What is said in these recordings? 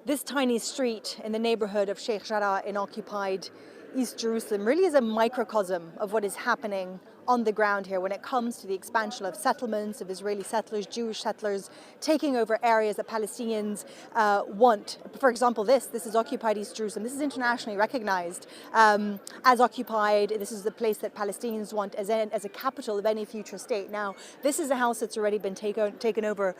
This tiny street in the neighborhood of Sheikh Jarrah in occupied East Jerusalem really is a microcosm of what is happening on the ground here when it comes to the expansion of settlements, of Israeli settlers, Jewish settlers, taking over areas that Palestinians want. For example, this is occupied East Jerusalem. This is internationally recognized as occupied. This is the place that Palestinians want as a capital of any future state. Now, this is a house that's already been taken over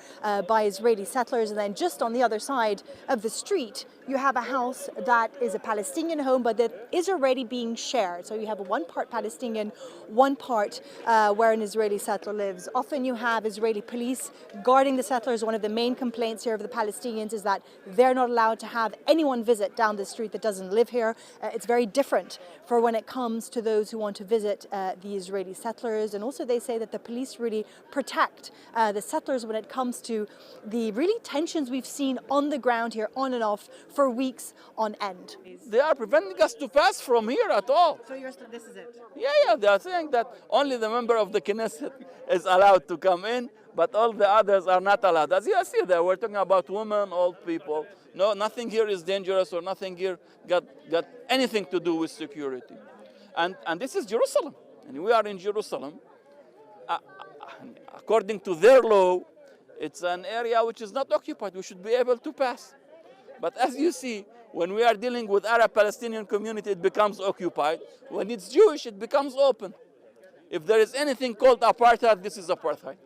by Israeli settlers, and then just on the other side of the street, you have a house that is a Palestinian home, but that is already being shared. So you have one part Palestinian, one part where an Israeli settler lives. Often you have Israeli police guarding the settlers. One of the main complaints here of the Palestinians is that they're not allowed to have anyone visit down the street that doesn't live here. It's very different for when it comes to those who want to visit the Israeli settlers. And also they say that the police really protect the settlers when it comes to the really tensions we've seen on the ground here, on and off, for weeks on end. They are preventing us to pass from here at all. So this is it? Yeah, they are saying that only the member of the Knesset is allowed to come in, but all the others are not allowed. As you see there, we're talking about women, old people. No, nothing here is dangerous, or nothing here got anything to do with security. And this is Jerusalem, and we are in Jerusalem. According to their law, it's an area which is not occupied. We should be able to pass. But as you see, when we are dealing with Arab-Palestinian community, it becomes occupied. When it's Jewish, it becomes open. If there is anything called apartheid, this is apartheid.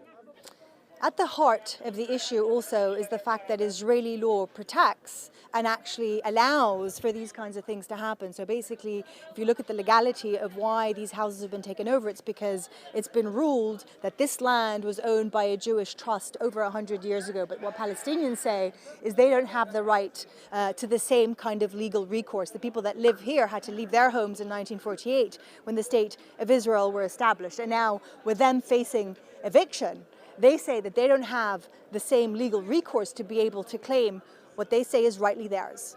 At the heart of the issue also is the fact that Israeli law protects and actually allows for these kinds of things to happen. So basically, if you look at the legality of why these houses have been taken over, it's because it's been ruled that this land was owned by a Jewish trust over 100 years ago. But what Palestinians say is they don't have the right to the same kind of legal recourse. The people that live here had to leave their homes in 1948 when the State of Israel were established. And now, with them facing eviction, they say that they don't have the same legal recourse to be able to claim what they say is rightly theirs.